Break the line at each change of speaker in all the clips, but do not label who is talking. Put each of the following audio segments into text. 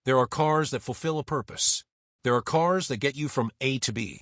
There are cars that fulfill a purpose. There are cars that get you from A to B.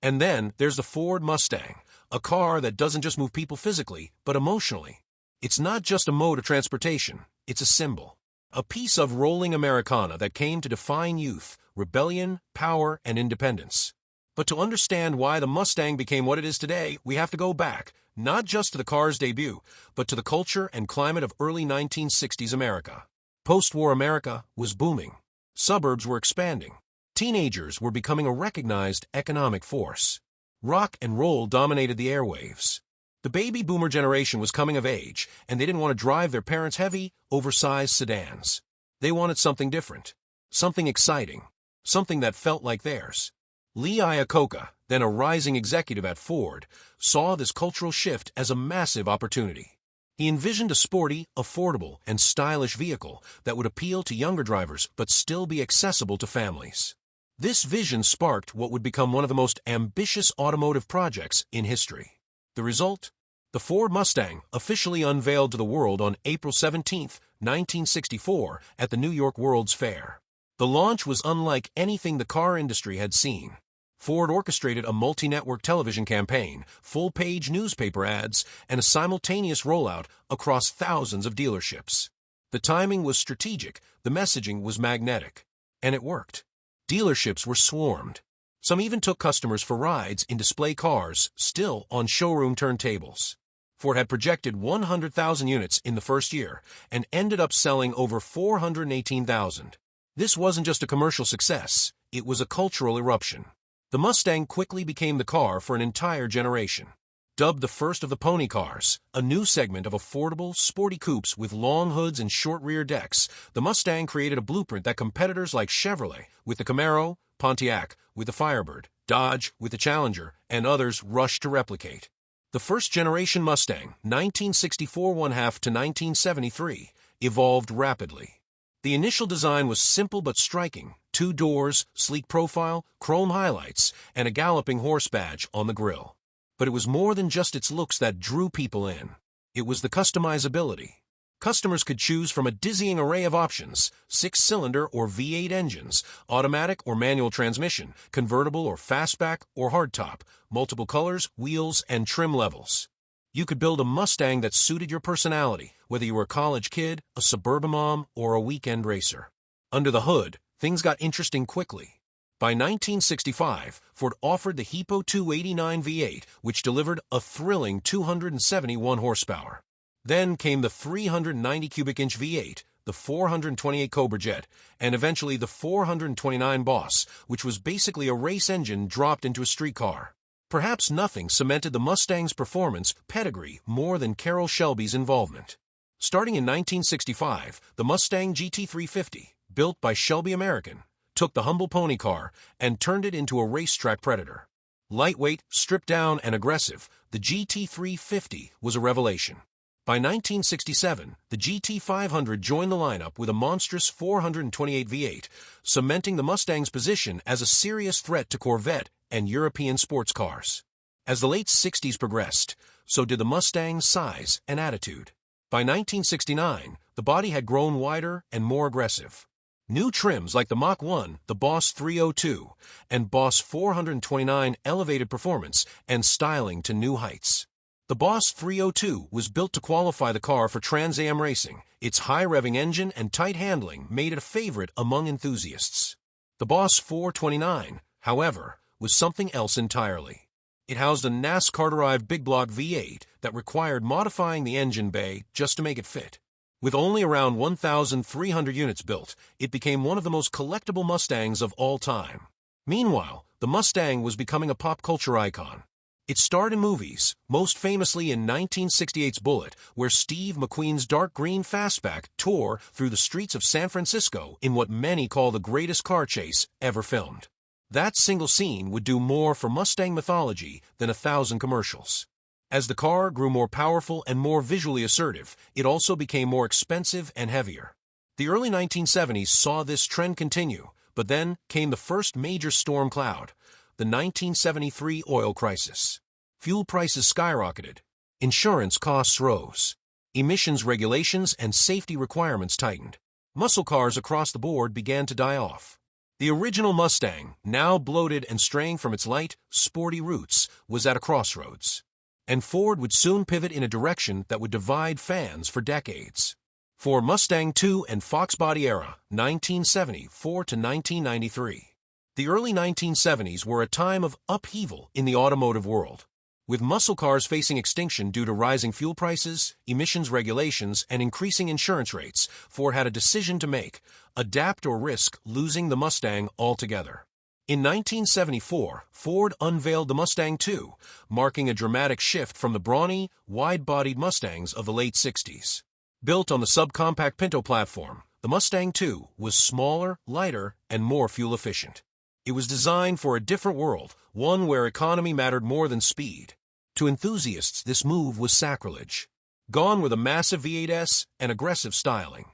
And then there's the Ford Mustang, a car that doesn't just move people physically, but emotionally. It's not just a mode of transportation, it's a symbol. A piece of rolling Americana that came to define youth, rebellion, power, and independence. But to understand why the Mustang became what it is today, we have to go back, not just to the car's debut, but to the culture and climate of early 1960s America. Post-war America was booming. Suburbs were expanding. Teenagers were becoming a recognized economic force. Rock and roll dominated the airwaves. The baby boomer generation was coming of age, and they didn't want to drive their parents' heavy, oversized sedans. They wanted something different, something exciting, something that felt like theirs. Lee Iacocca, then a rising executive at Ford, saw this cultural shift as a massive opportunity. He envisioned a sporty, affordable, and stylish vehicle that would appeal to younger drivers but still be accessible to families. This vision sparked what would become one of the most ambitious automotive projects in history. The result? The Ford Mustang, officially unveiled to the world on April 17, 1964, at the New York World's Fair. The launch was unlike anything the car industry had seen. Ford orchestrated a multi-network television campaign, full-page newspaper ads, and a simultaneous rollout across thousands of dealerships. The timing was strategic, the messaging was magnetic. And it worked. Dealerships were swarmed. Some even took customers for rides in display cars, still on showroom turntables. Ford had projected 100,000 units in the first year and ended up selling over 418,000. This wasn't just a commercial success, it was a cultural eruption. The Mustang quickly became the car for an entire generation. Dubbed the first of the pony cars, a new segment of affordable, sporty coupes with long hoods and short rear decks, the Mustang created a blueprint that competitors like Chevrolet, with the Camaro, Pontiac, with the Firebird, Dodge, with the Challenger, and others rushed to replicate. The first-generation Mustang, 1964 1/2 to 1973, evolved rapidly. The initial design was simple but striking: 2 doors, sleek profile, chrome highlights, and a galloping horse badge on the grille. But it was more than just its looks that drew people in. It was the customizability. Customers could choose from a dizzying array of options: 6-cylinder or V8 engines, automatic or manual transmission, convertible or fastback or hardtop, multiple colors, wheels, and trim levels. You could build a Mustang that suited your personality, whether you were a college kid, a suburban mom, or a weekend racer. Under the hood, things got interesting quickly. By 1965, Ford offered the Hippo 289 V8, which delivered a thrilling 271 horsepower. Then came the 390 cubic inch V8, the 428 Cobra Jet, and eventually the 429 Boss, which was basically a race engine dropped into a street car. Perhaps nothing cemented the Mustang's performance pedigree more than Carroll Shelby's involvement. Starting in 1965, the Mustang GT350, built by Shelby American, took the humble pony car and turned it into a racetrack predator. Lightweight, stripped down, and aggressive, the GT350 was a revelation. By 1967, the GT500 joined the lineup with a monstrous 428 V8, cementing the Mustang's position as a serious threat to Corvette and European sports cars. As the late 60s progressed, so did the Mustang's size and attitude. By 1969, the body had grown wider and more aggressive. New trims like the Mach-E, the Boss 302, and Boss 429 elevated performance and styling to new heights. The Boss 302 was built to qualify the car for Trans Am racing. Its high-revving engine and tight handling made it a favorite among enthusiasts. The Boss 429, however, was something else entirely. It housed a NASCAR-derived big block V8 that required modifying the engine bay just to make it fit. With only around 1,300 units built, it became one of the most collectible Mustangs of all time. Meanwhile, the Mustang was becoming a pop culture icon. It starred in movies, most famously in 1968's Bullitt, where Steve McQueen's dark green fastback tore through the streets of San Francisco in what many call the greatest car chase ever filmed. That single scene would do more for Mustang mythology than 1,000 commercials. As the car grew more powerful and more visually assertive, it also became more expensive and heavier. The early 1970s saw this trend continue, but then came the first major storm cloud: the 1973 oil crisis. Fuel prices skyrocketed. Insurance costs rose. Emissions regulations and safety requirements tightened. Muscle cars across the board began to die off. The original Mustang, now bloated and straying from its light, sporty roots, was at a crossroads. And Ford would soon pivot in a direction that would divide fans for decades. Ford Mustang II and Fox Body Era, 1974 to 1993. The early 1970s were a time of upheaval in the automotive world. With muscle cars facing extinction due to rising fuel prices, emissions regulations, and increasing insurance rates, Ford had a decision to make: adapt or risk losing the Mustang altogether. In 1974, Ford unveiled the Mustang II, marking a dramatic shift from the brawny, wide-bodied Mustangs of the late 60s. Built on the subcompact Pinto platform, the Mustang II was smaller, lighter, and more fuel-efficient. It was designed for a different world, one where economy mattered more than speed. To enthusiasts, this move was sacrilege. Gone were the massive V8s and aggressive styling.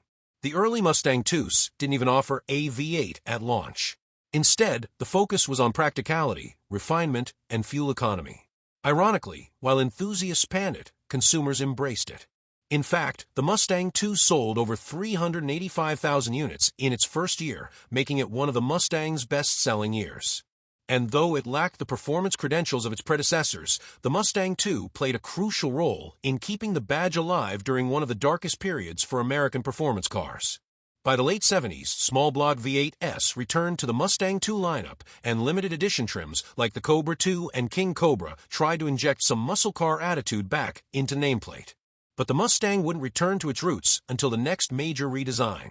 The early Mustang IIs didn't even offer a V8 at launch. Instead, the focus was on practicality, refinement, and fuel economy. Ironically, while enthusiasts panned it, consumers embraced it. In fact, the Mustang II sold over 385,000 units in its first year, making it one of the Mustang's best-selling years. And though it lacked the performance credentials of its predecessors, the Mustang II played a crucial role in keeping the badge alive during one of the darkest periods for American performance cars. By the late 70s, small block V8s returned to the Mustang II lineup, and limited edition trims like the Cobra II and King Cobra tried to inject some muscle car attitude back into nameplate. But the Mustang wouldn't return to its roots until the next major redesign.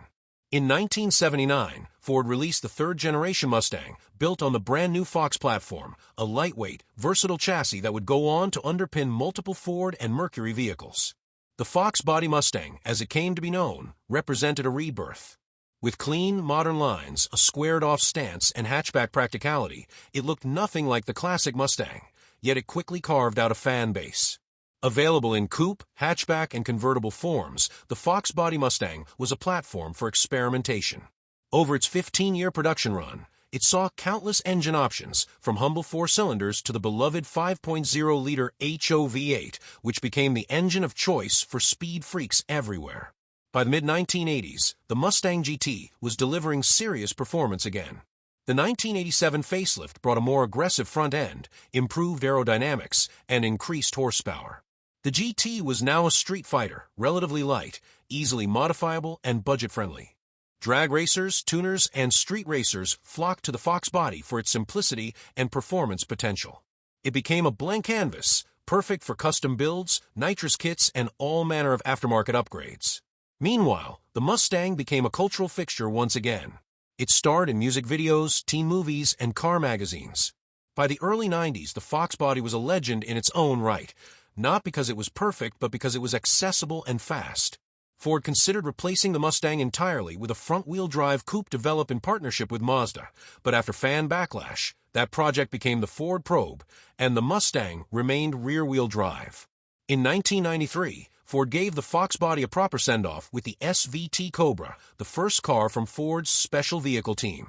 In 1979, Ford released the third-generation Mustang, built on the brand-new Fox platform, a lightweight, versatile chassis that would go on to underpin multiple Ford and Mercury vehicles. The Fox Body Mustang, as it came to be known, represented a rebirth. With clean, modern lines, a squared-off stance, and hatchback practicality, it looked nothing like the classic Mustang, yet it quickly carved out a fan base. Available in coupe, hatchback, and convertible forms, the Fox Body Mustang was a platform for experimentation. Over its 15-year production run, it saw countless engine options, from humble 4 cylinders to the beloved 5.0-liter HO-V8, which became the engine of choice for speed freaks everywhere. By the mid-1980s, the Mustang GT was delivering serious performance again. The 1987 facelift brought a more aggressive front end, improved aerodynamics, and increased horsepower. The GT was now a street fighter, relatively light, easily modifiable, and budget-friendly. Drag racers, tuners, and street racers flocked to the Fox Body for its simplicity and performance potential. It became a blank canvas, perfect for custom builds, nitrous kits, and all manner of aftermarket upgrades. Meanwhile, the Mustang became a cultural fixture once again. It starred in music videos, teen movies, and car magazines. By the early 90s, the Fox Body was a legend in its own right, not because it was perfect, but because it was accessible and fast. Ford considered replacing the Mustang entirely with a front-wheel drive coupe developed in partnership with Mazda, but after fan backlash, that project became the Ford Probe, and the Mustang remained rear-wheel drive. In 1993, Ford gave the Fox Body a proper send-off with the SVT Cobra, the first car from Ford's special vehicle team.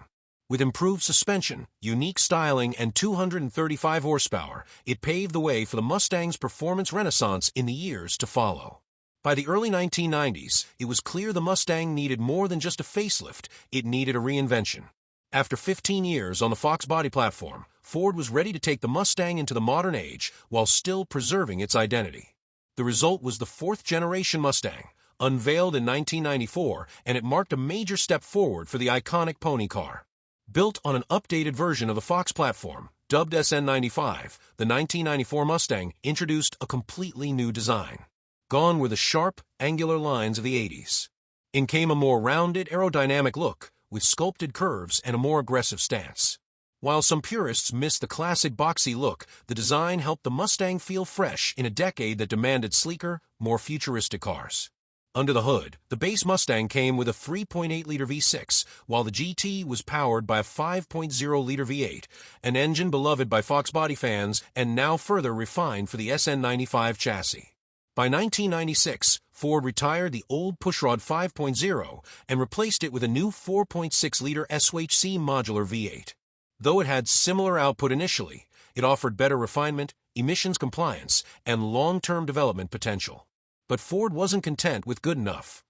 With improved suspension, unique styling, and 235 horsepower, it paved the way for the Mustang's performance renaissance in the years to follow. By the early 1990s, it was clear the Mustang needed more than just a facelift, it needed a reinvention. After 15 years on the Fox Body platform, Ford was ready to take the Mustang into the modern age while still preserving its identity. The result was the fourth-generation Mustang, unveiled in 1994, and it marked a major step forward for the iconic pony car. Built on an updated version of the Fox platform, dubbed SN95, the 1994 Mustang introduced a completely new design. Gone were the sharp, angular lines of the 80s. In came a more rounded, aerodynamic look, with sculpted curves and a more aggressive stance. While some purists missed the classic boxy look, the design helped the Mustang feel fresh in a decade that demanded sleeker, more futuristic cars. Under the hood, the base Mustang came with a 3.8-liter V6, while the GT was powered by a 5.0-liter V8, an engine beloved by Fox Body fans and now further refined for the SN95 chassis. By 1996, Ford retired the old pushrod 5.0 and replaced it with a new 4.6-liter SHC modular V8. Though it had similar output initially, it offered better refinement, emissions compliance, and long-term development potential. But Ford wasn't content with good enough.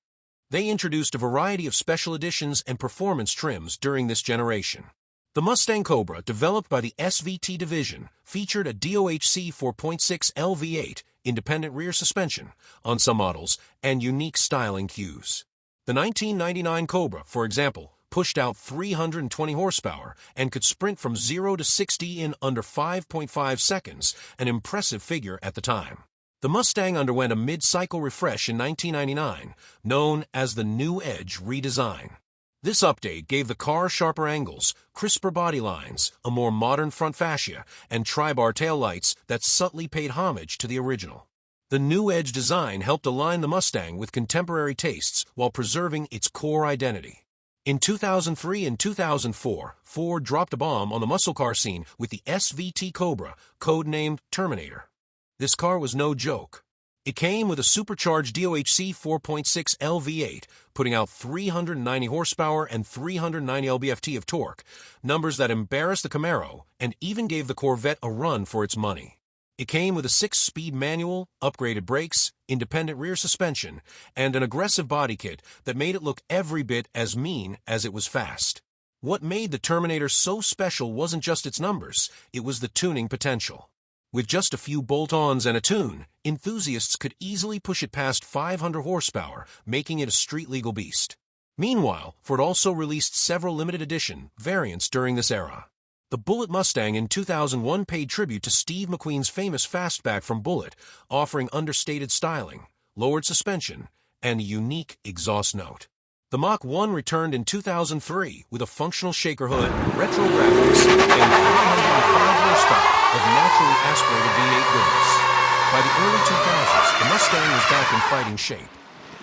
They introduced a variety of special editions and performance trims during this generation. The Mustang Cobra, developed by the SVT division, featured a DOHC 4.6L V8 independent rear suspension on some models and unique styling cues. The 1999 Cobra, for example, pushed out 320 horsepower and could sprint from 0 to 60 in under 5.5 seconds, an impressive figure at the time. The Mustang underwent a mid-cycle refresh in 1999, known as the New Edge redesign. This update gave the car sharper angles, crisper body lines, a more modern front fascia, and tri-bar taillights that subtly paid homage to the original. The New Edge design helped align the Mustang with contemporary tastes while preserving its core identity. In 2003 and 2004, Ford dropped a bomb on the muscle car scene with the SVT Cobra, codenamed Terminator. This car was no joke. It came with a supercharged DOHC 4.6L V8, putting out 390 horsepower and 390 lb-ft of torque, numbers that embarrassed the Camaro and even gave the Corvette a run for its money. It came with a 6-speed manual, upgraded brakes, independent rear suspension, and an aggressive body kit that made it look every bit as mean as it was fast. What made the Terminator so special wasn't just its numbers, it was the tuning potential. With just a few bolt-ons and a tune, enthusiasts could easily push it past 500 horsepower, making it a street-legal beast. Meanwhile, Ford also released several limited edition variants during this era. The Bullitt Mustang in 2001 paid tribute to Steve McQueen's famous fastback from Bullitt, offering understated styling, lowered suspension, and a unique exhaust note. The Mach-E returned in 2003 with a functional shaker hood, retro graphics, and 305 horsepower of naturally aspirated V8 goodness. By the early 2000s, the Mustang was back in fighting shape.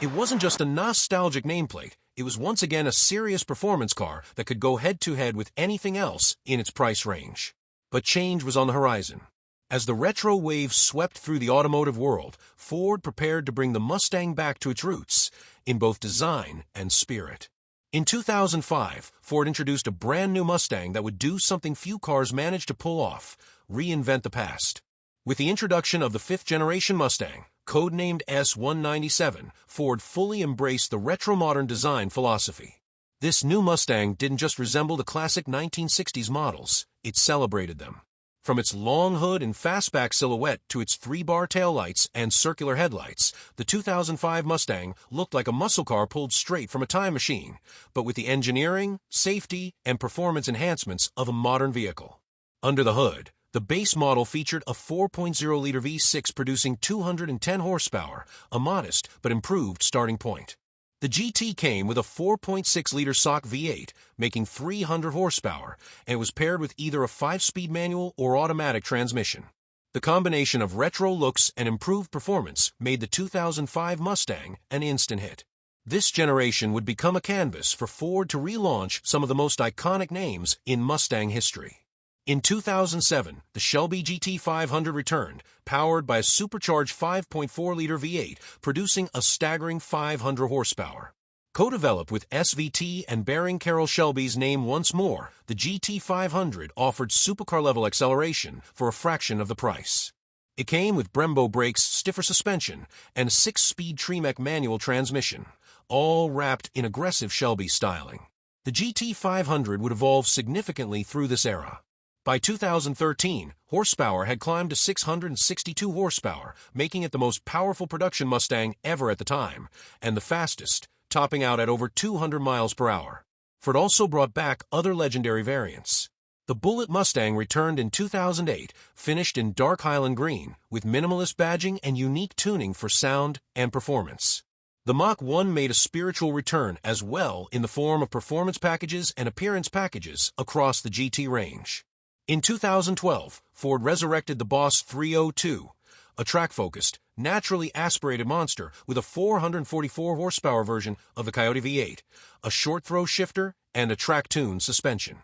It wasn't just a nostalgic nameplate, it was once again a serious performance car that could go head-to-head with anything else in its price range. But change was on the horizon. As the retro wave swept through the automotive world, Ford prepared to bring the Mustang back to its roots, in both design and spirit. In 2005, Ford introduced a brand new Mustang that would do something few cars managed to pull off: reinvent the past. With the introduction of the fifth-generation Mustang, codenamed S197, Ford fully embraced the retro-modern design philosophy. This new Mustang didn't just resemble the classic 1960s models, it celebrated them. From its long hood and fastback silhouette to its 3-bar taillights and circular headlights, the 2005 Mustang looked like a muscle car pulled straight from a time machine, but with the engineering, safety, and performance enhancements of a modern vehicle. Under the hood, the base model featured a 4.0-liter V6 producing 210 horsepower, a modest but improved starting point. The GT came with a 4.6-liter SOC V8, making 300 horsepower, and was paired with either a 5-speed manual or automatic transmission. The combination of retro looks and improved performance made the 2005 Mustang an instant hit. This generation would become a canvas for Ford to relaunch some of the most iconic names in Mustang history. In 2007, the Shelby GT500 returned, powered by a supercharged 5.4-liter V8, producing a staggering 500 horsepower. Co-developed with SVT and bearing Carroll Shelby's name once more, the GT500 offered supercar-level acceleration for a fraction of the price. It came with Brembo brakes, stiffer suspension, and a 6-speed Tremec manual transmission, all wrapped in aggressive Shelby styling. The GT500 would evolve significantly through this era. By 2013, horsepower had climbed to 662 horsepower, making it the most powerful production Mustang ever at the time, and the fastest, topping out at over 200 miles per hour. Ford also brought back other legendary variants. The Bullitt Mustang returned in 2008, finished in dark Highland green, with minimalist badging and unique tuning for sound and performance. The Mach-E made a spiritual return as well in the form of performance packages and appearance packages across the GT range. In 2012, Ford resurrected the Boss 302, a track-focused, naturally aspirated monster with a 444 horsepower version of the Coyote V8, a short-throw shifter, and a track-tuned suspension.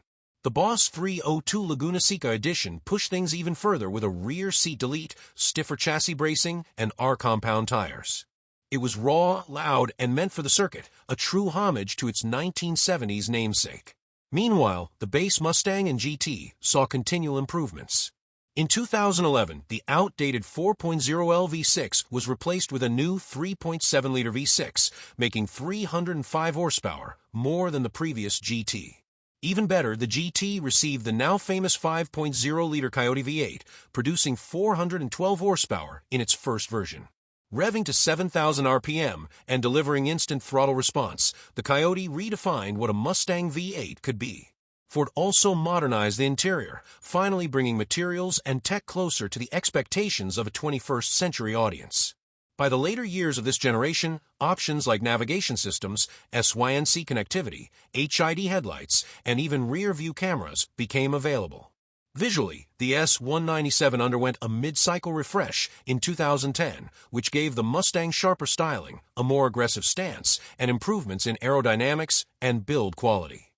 The Boss 302 Laguna Seca edition pushed things even further with a rear seat delete, stiffer chassis bracing, and R-compound tires. It was raw, loud, and meant for the circuit, a true homage to its 1970s namesake. Meanwhile, the base Mustang and GT saw continual improvements. In 2011, the outdated 4.0L V6 was replaced with a new 3.7-liter V6, making 305 horsepower, more than the previous GT. Even better, the GT received the now famous 5.0-liter Coyote V8, producing 412 horsepower in its first version. Revving to 7,000 RPM and delivering instant throttle response, the Coyote redefined what a Mustang V8 could be. Ford also modernized the interior, finally bringing materials and tech closer to the expectations of a 21st century audience. By the later years of this generation, options like navigation systems, SYNC connectivity, HID headlights, and even rear-view cameras became available. Visually, the S197 underwent a mid-cycle refresh in 2010, which gave the Mustang sharper styling, a more aggressive stance, and improvements in aerodynamics and build quality.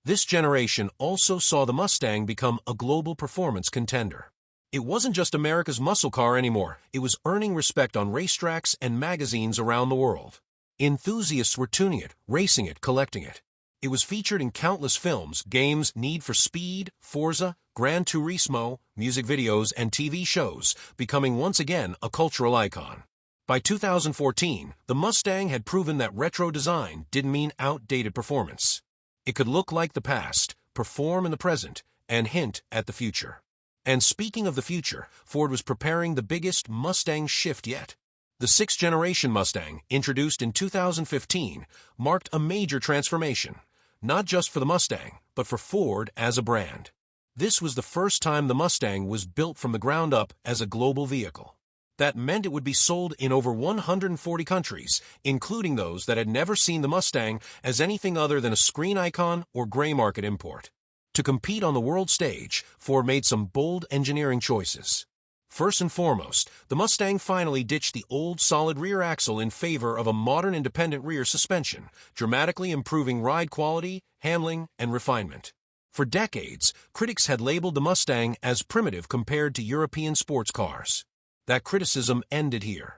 This generation also saw the Mustang become a global performance contender. It wasn't just America's muscle car anymore, it was earning respect on racetracks and magazines around the world. Enthusiasts were tuning it, racing it, collecting it. It was featured in countless films, games, Need for Speed, Forza, Gran Turismo, music videos, and TV shows, becoming once again a cultural icon. By 2014, the Mustang had proven that retro design didn't mean outdated performance. It could look like the past, perform in the present, and hint at the future. And speaking of the future, Ford was preparing the biggest Mustang shift yet. The sixth-generation Mustang, introduced in 2015, marked a major transformation, not just for the Mustang, but for Ford as a brand. This was the first time the Mustang was built from the ground up as a global vehicle. That meant it would be sold in over 140 countries, including those that had never seen the Mustang as anything other than a screen icon or gray market import. To compete on the world stage, Ford made some bold engineering choices. First and foremost, the Mustang finally ditched the old solid rear axle in favor of a modern independent rear suspension, dramatically improving ride quality, handling, and refinement. For decades, critics had labeled the Mustang as primitive compared to European sports cars. That criticism ended here.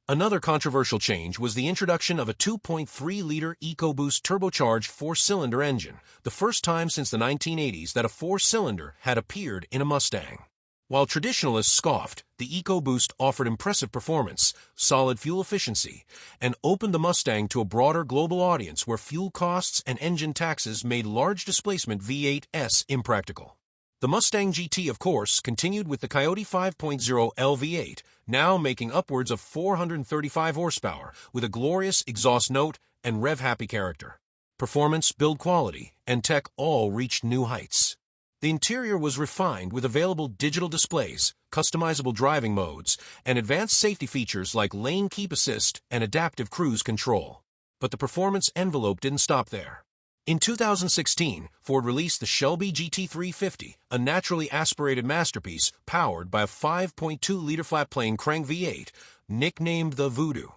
Another controversial change was the introduction of a 2.3-liter EcoBoost turbocharged four-cylinder engine, the first time since the 1980s that a four-cylinder had appeared in a Mustang. While traditionalists scoffed, the EcoBoost offered impressive performance, solid fuel efficiency, and opened the Mustang to a broader global audience where fuel costs and engine taxes made large displacement V8s impractical. The Mustang GT, of course, continued with the Coyote 5.0 LV8, now making upwards of 435 horsepower, with a glorious exhaust note and rev-happy character. Performance, build quality, and tech all reached new heights. The interior was refined with available digital displays, customizable driving modes, and advanced safety features like lane keep assist and adaptive cruise control. But the performance envelope didn't stop there. In 2016, Ford released the Shelby GT500, a naturally aspirated masterpiece powered by a 5.2-liter flat-plane crank V8, nicknamed the Voodoo.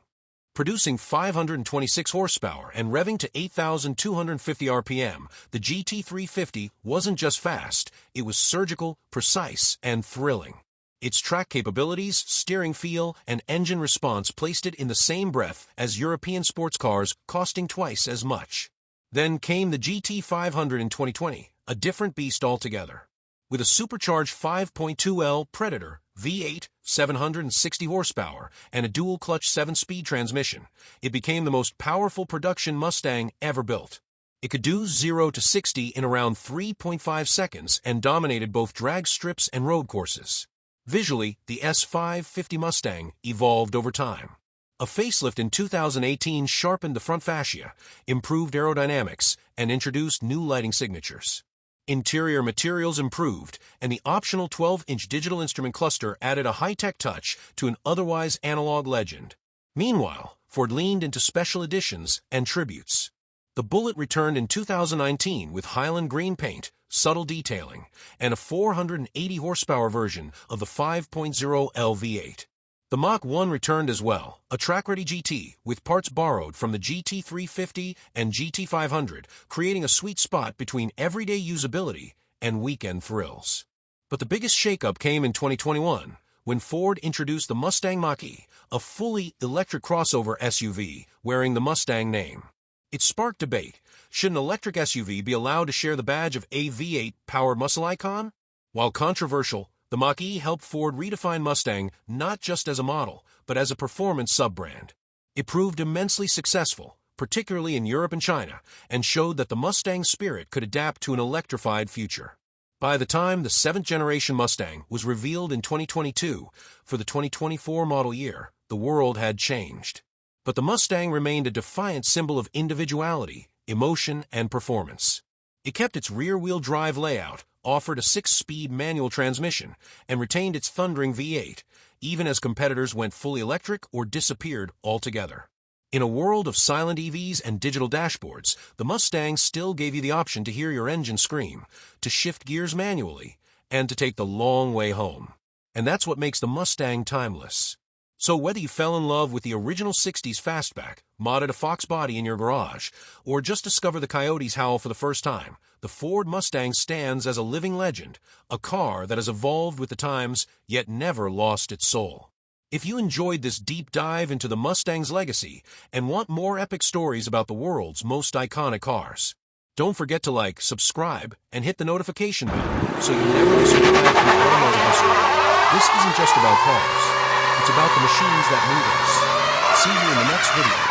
Producing 526 horsepower and revving to 8,250 RPM, the GT350 wasn't just fast, it was surgical, precise, and thrilling. Its track capabilities, steering feel, and engine response placed it in the same breath as European sports cars, costing twice as much. Then came the GT500 in 2020, a different beast altogether. With a supercharged 5.2L Predator V8, 760 horsepower, and a dual-clutch 7-speed transmission, it became the most powerful production Mustang ever built. It could do 0 to 60 in around 3.5 seconds and dominated both drag strips and road courses. Visually, the S650 Mustang evolved over time. A facelift in 2018 sharpened the front fascia, improved aerodynamics, and introduced new lighting signatures. Interior materials improved, and the optional 12-inch digital instrument cluster added a high-tech touch to an otherwise analog legend. Meanwhile, Ford leaned into special editions and tributes. The Bullitt returned in 2019 with Highland green paint, subtle detailing, and a 480-horsepower version of the 5.0 LV8. The Mach-E returned as well, a track-ready GT with parts borrowed from the GT350 and GT500, creating a sweet spot between everyday usability and weekend thrills. But the biggest shakeup came in 2021, when Ford introduced the MustangMachE, a fully electric crossover SUV wearing the Mustang name. It sparked debate. Should an electric SUV be allowed to share the badge of a V8-powered muscle icon? While controversial, The Mach-E helped Ford redefine Mustang not just as a model, but as a performance sub-brand. It proved immensely successful, particularly in Europe and China, and showed that the Mustang spirit could adapt to an electrified future. By the time the seventh-generation Mustang was revealed in 2022 for the 2024 model year, the world had changed. But the Mustang remained a defiant symbol of individuality, emotion, and performance. It kept its rear-wheel drive layout, offered a 6-speed manual transmission, and retained its thundering V8, even as competitors went fully electric or disappeared altogether. In a world of silent EVs and digital dashboards, the Mustang still gave you the option to hear your engine scream, to shift gears manually, and to take the long way home. And that's what makes the Mustang timeless. So whether you fell in love with the original 60s fastback, modded a Fox body in your garage, or just discovered the coyotes howl for the first time, the Ford Mustang stands as a living legend, a car that has evolved with the times, yet never lost its soul. If you enjoyed this deep dive into the Mustang's legacy and want more epic stories about the world's most iconic cars, don't forget to like, subscribe, and hit the notification bell so you never miss a ride through automotive history. This isn't just about cars. It's about the machines that move us. See you in the next video.